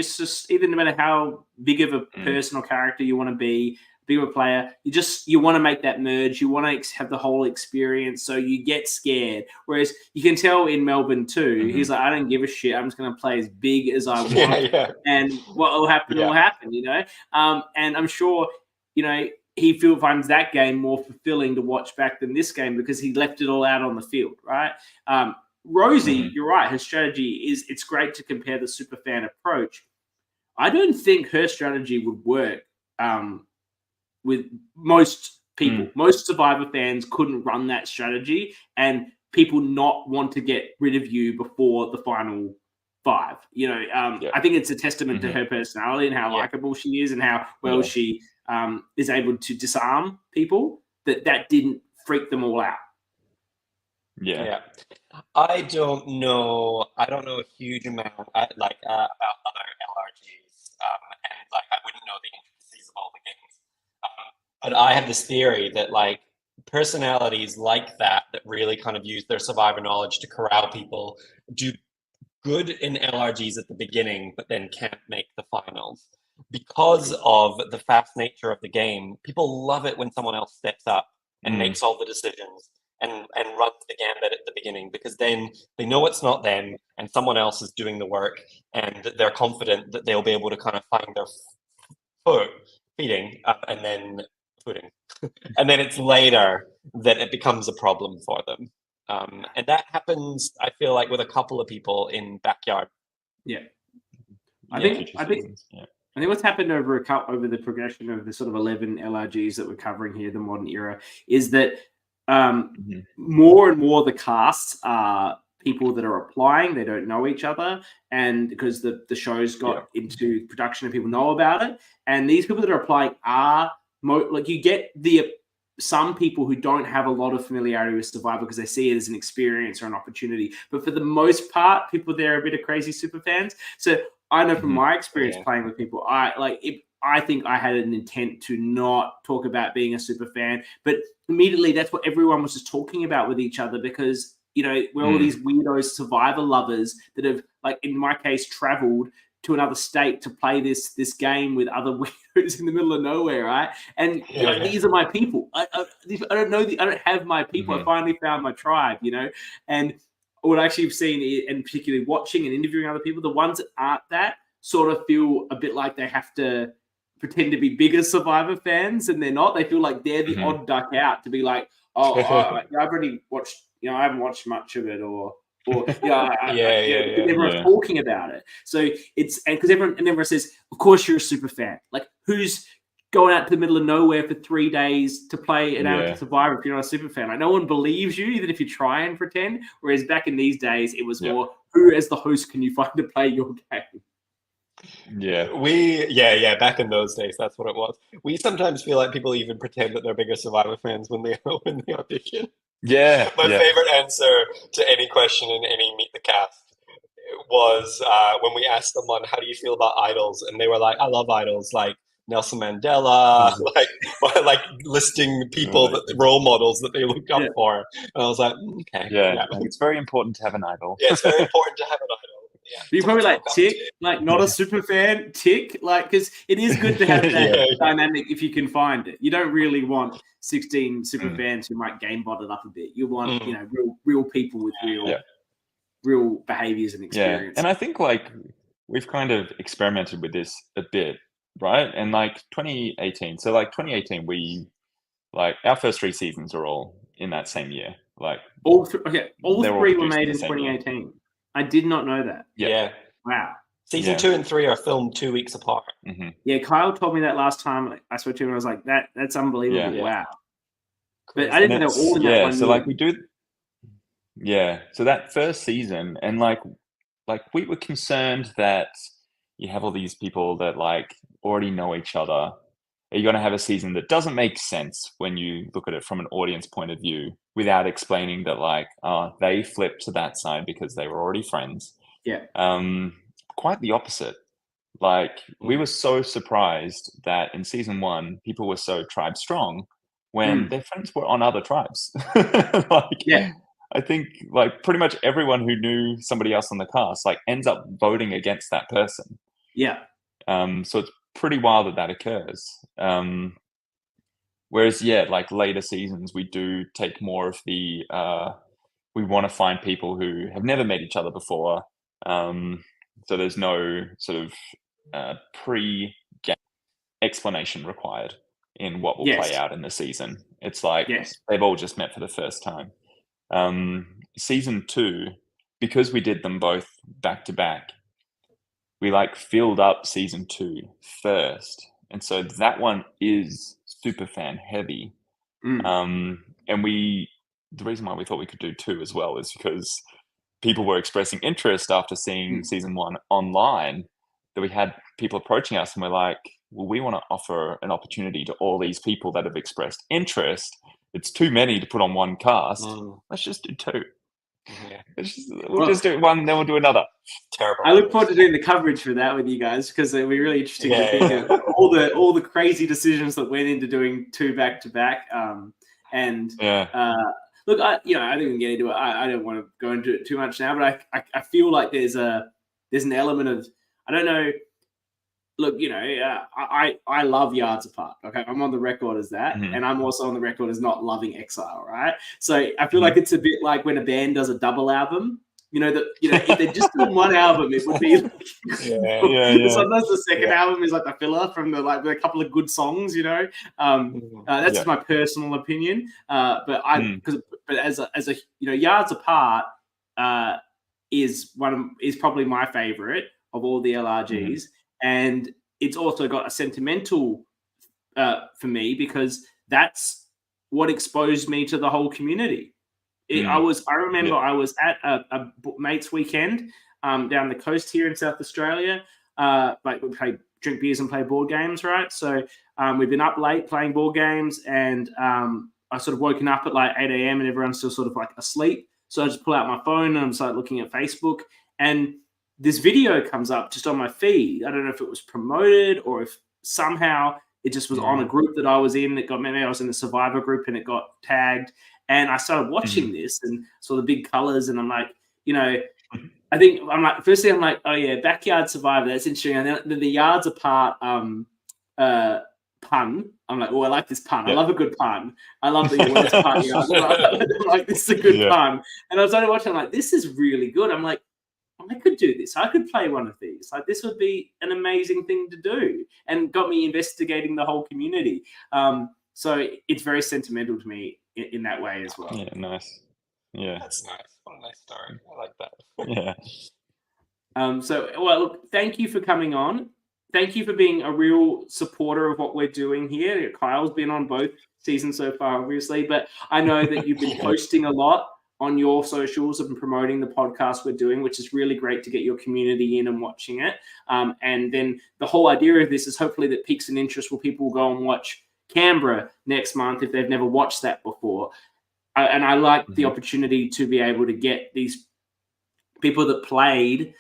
even no matter how big of a person or character you want to be, big of a player, you want to make that merge. You want to have the whole experience, so you get scared. Whereas you can tell in Melbourne too, he's like, I don't give a shit. I'm just going to play as big as I want, and what will happen will happen, you know. And I'm sure, you know, he finds that game more fulfilling to watch back than this game, because he left it all out on the field, right? Rosie, you're right. Her strategy it's great to compare the superfan approach. I don't think her strategy would work with most people. Most Survivor fans couldn't run that strategy, and people not want to get rid of you before the final 5. You know, I think it's a testament to her personality and how likable she is and how well she is able to disarm people. That didn't freak them all out. Yeah. I don't know a huge amount about other LRGs, and like I wouldn't know the intricacies of all the games. But I have this theory that like personalities like that really kind of use their survivor knowledge to corral people, do good in LRGs at the beginning, but then can't make the finals. Because of the fast nature of the game, people love it when someone else steps up and makes all the decisions and runs the gambit at the beginning, because then they know it's not them and someone else is doing the work, and they're confident that they'll be able to kind of find their feeding and then footing. And then it's later that it becomes a problem for them. And that happens, I feel like, with a couple of people in Backyard. I think what's happened over the progression of the sort of 11 LRGs that we're covering here, the modern era, is that more and more the casts are people that are applying. They don't know each other, and because the show's got into production and people know about it, and these people that are applying are like, you get some people who don't have a lot of familiarity with Survivor because they see it as an experience or an opportunity. But for the most part, people there are a bit of crazy super fans. So I know from my experience playing with people, I think I had an intent to not talk about being a super fan, but immediately that's what everyone was just talking about with each other, because, you know, we're all these weirdo Survivor lovers that have, like in my case, traveled to another state to play this game with other weirdos in the middle of nowhere, right? And you know, these are my people. I don't know. I don't have my people. I finally found my tribe, you know. And what I actually have seen, and particularly watching and interviewing other people, the ones that aren't that sort of feel a bit like they have to pretend to be bigger Survivor fans, and they're not. They feel like they're the odd duck out to be like, I've already watched. You know, I haven't watched much of it, or everyone's talking about it. So it's, and because everyone says, of course you're a super fan. Like, who's going out to the middle of nowhere for 3 days to play an amateur Survivor if you're not a super fan? Like, no one believes you, even if you try and pretend. Whereas back in these days, it was more, who as the host can you find to play your game? Back in those days, that's what it was. We sometimes feel like people even pretend that they're bigger Survivor fans when they audition. My favorite answer to any question in any Meet the Cast was when we asked them on how do you feel about idols, and they were like, I love idols, like Nelson Mandela, like listing people that role models that they look up for. And I was like, okay. Like, it's very important to have an idol. Yeah, it's very important to have an idol. Yeah. You probably like tick, like not a super fan, tick, like, because it is good to have that dynamic if you can find it. You don't really want 16 super fans who might game bot it up a bit. You want, you know, real people with real behaviors and experience. And I think like we've kind of experimented with this a bit, right? And like 2018, so like 2018, we like our first 3 seasons are all in that same year. Like all 3 were made in 2018. Year. I did not know that. Yeah. Wow. Season 2 and 3 are filmed 2 weeks apart. Yeah, Kyle told me that last time I spoke to him. I was like, that's unbelievable. Wow. But I didn't know all in that one. So like we do. Yeah. So that first season, and like we were concerned that you have all these people that like already know each other. Are you going to have a season that doesn't make sense when you look at it from an audience point of view without explaining that like they flipped to that side because they were already friends? Quite the opposite. Like we were so surprised that in season 1 people were so tribe strong when their friends were on other tribes. I think like pretty much everyone who knew somebody else on the cast like ends up voting against that person. So it's pretty wild that occurs. Whereas like later seasons we do take more of the we want to find people who have never met each other before, so there's no sort of pre-game explanation required in what will play out in the season. It's like they've all just met for the first time. Season 2, because we did them both back to back, we like filled up season 2 first, and so that one is super fan heavy. And the reason why we thought we could do 2 as well is because people were expressing interest after seeing season 1 online, that we had people approaching us and we're like, well, we want to offer an opportunity to all these people that have expressed interest. It's too many to put on one cast. Let's just do 2. Yeah. We'll just do one, then we'll do another. Terrible. I look forward to doing the coverage for that with you guys, because it'll be really interesting to think of all the crazy decisions that went into doing 2 back-to-back. Look, I think we can get into it. I don't want to go into it too much now, but I feel like there's an element of, I don't know. Look, I love Yards Apart. Okay, I'm on the record as that, and I'm also on the record as not loving Exile. Right, so I feel like it's a bit like when a band does a double album. If they're just doing one album, it would be like, sometimes the second album is like the filler from the a couple of good songs. That's just my personal opinion. But as a Yards Apart is probably my favorite of all the LRGs. And it's also got a sentimental for me, because that's what exposed me to the whole community. I remember I was at a mate's weekend down the coast here in South Australia. We drink beers and play board games, right? So we've been up late playing board games, and I sort of woken up at like 8 a.m. and everyone's still sort of like asleep. So I just pull out my phone and I'm started looking at Facebook, and this video comes up just on my feed. I don't know if it was promoted or if somehow it just was on a group that I was in. Maybe I was in the Survivor group and it got tagged. And I started watching this and saw the big colors, and I'm like, firstly I'm like, oh yeah, Backyard Survivor, that's interesting. And then the Yards Apart pun. I'm like, oh, I like this pun. I love a good pun. I love the words pun. I'm like, this is a good pun. And I was only watching, I'm like, this is really good. I'm like, I could do this. I could play one of these. Like, this would be an amazing thing to do, and got me investigating the whole community. So it's very sentimental to me in that way as well. Yeah, nice. Yeah, that's nice. What a nice story. I like that. Look, thank you for coming on. Thank you for being a real supporter of what we're doing here. Kyle's been on both seasons so far, obviously, but I know that you've been posting a lot on your socials and promoting the podcast we're doing, which is really great to get your community in and watching it. And then the whole idea of this is hopefully that piques an interest where people will go and watch Canberra next month if they've never watched that before. And I like the opportunity to be able to get these people that played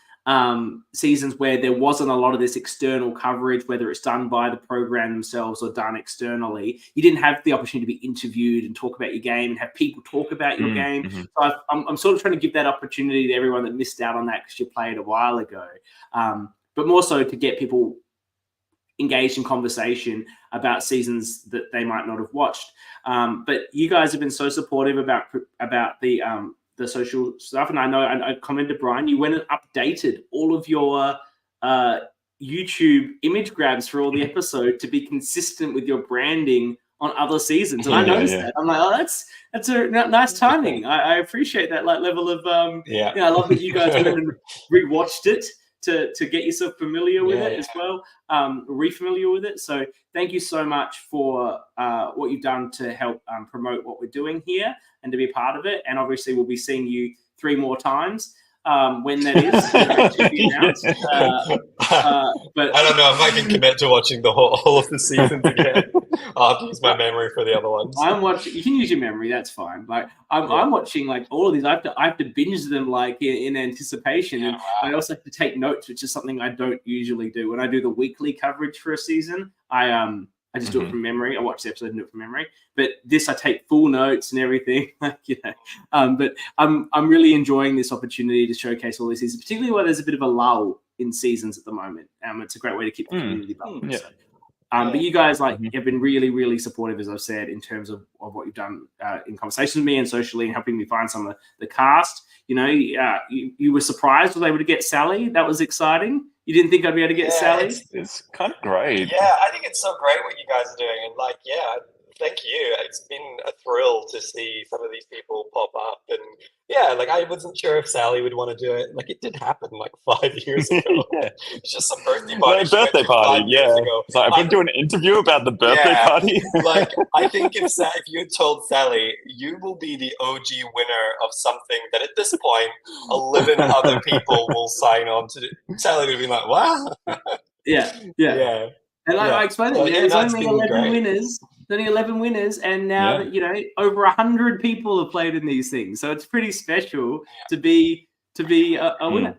seasons where there wasn't a lot of this external coverage, whether it's done by the program themselves or done externally. You didn't have the opportunity to be interviewed and talk about your game and have people talk about your game. So I'm sort of trying to give that opportunity to everyone that missed out on that because you played a while ago, but more so to get people engaged in conversation about seasons that they might not have watched. But you guys have been so supportive about the social stuff. And I know I commented, Brian, you went and updated all of your YouTube image grabs for all the episodes to be consistent with your branding on other seasons. And I noticed that. I'm like, oh, that's a nice timing. I appreciate that level of, I love that you guys went and rewatched it to get yourself familiar with it as well, re-familiar with it. So thank you so much for what you've done to help promote what we're doing here and to be a part of it. And obviously we'll be seeing you 3 more times when that is to be announced. But I don't know if I can commit to watching the whole of the seasons again. I'll have to use my memory for the other ones. I'm watching. You can use your memory. That's fine. Like I'm watching like all of these. I have to binge them like in anticipation. And I also have to take notes, which is something I don't usually do. When I do the weekly coverage for a season, I just do it from memory. I watch the episode and do it from memory. But this, I take full notes and everything. But I'm really enjoying this opportunity to showcase all these seasons, particularly where there's a bit of a lull in seasons at the moment. It's a great way to keep the community bubbling. But you guys have been really, really supportive, as I've said, in terms of what you've done in conversation with me and socially, and helping me find some of the cast. You were surprised was able to get Sally. That was exciting. You didn't think I'd be able to get Sally? It's kind of great. Yeah, I think it's so great what you guys are doing. And thank you. It's been a thrill to see some of these people pop up. And, Yeah, like I wasn't sure if Sally would want to do it. Like it did happen like 5 years ago. Yeah. It's just a birthday Like party. a she went birthday to party, 5 years yeah. ago. It's like, I'm going to do an interview about the birthday Yeah. party. Like I think if you had told Sally, you will be the OG winner of something that at this point 11 other people will sign on to, Sally would be like, wow. Yeah. And I explained it. There's only 11 winners. There's only 11 winners, and now that over 100 people have played in these things, so it's pretty special to be a winner.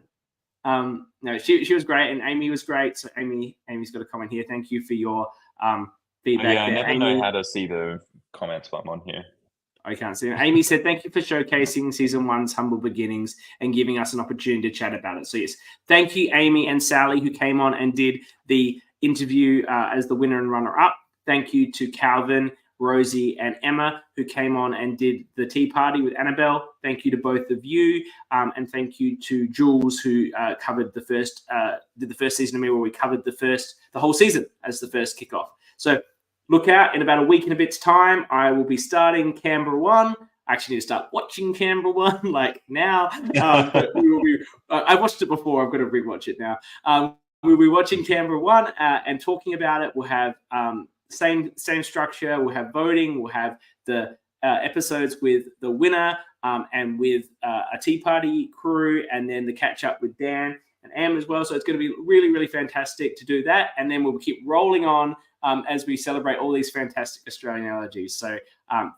No, she was great, and Amy was great. So Amy's got a comment here. Thank you for your feedback. I never Amy. know how to see the comments while I'm on here. I can't see them. Amy said, thank you for showcasing season 1's humble beginnings and giving us an opportunity to chat about it. So yes, thank you, Amy and Sally, who came on and did the interview as the winner and runner-up. Thank you to Calvin, Rosie, and Emma, who came on and did the tea party with Annabel. Thank you to both of you. And thank you to Jules, who covered the first, did the first season of me, where we covered the whole season as the first kickoff. So look out, in about a week and a bit's time, I will be starting Canberra 1. I actually need to start watching Canberra 1, like now. But I watched it before. I've got to rewatch it now. We'll be watching Canberra 1 and talking about it. We'll have same structure. We'll have voting. We'll have the episodes with the winner and with a tea party crew, and then the catch up with Dan and Am as well. So it's going to be really, really fantastic to do that. And then we'll keep rolling on as we celebrate all these fantastic Australian allergies. So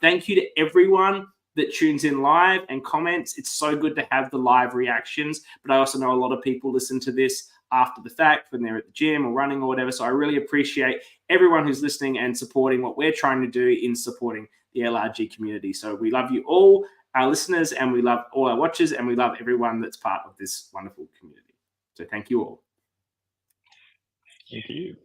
thank you to everyone that tunes in live and comments. It's so good to have the live reactions, but I also know a lot of people listen to this after the fact when they're at the gym or running or whatever. So I really appreciate everyone who's listening and supporting what we're trying to do in supporting the LRG community. So we love you all, our listeners, and we love all our watchers, and we love everyone that's part of this wonderful community. So thank you all. Thank you.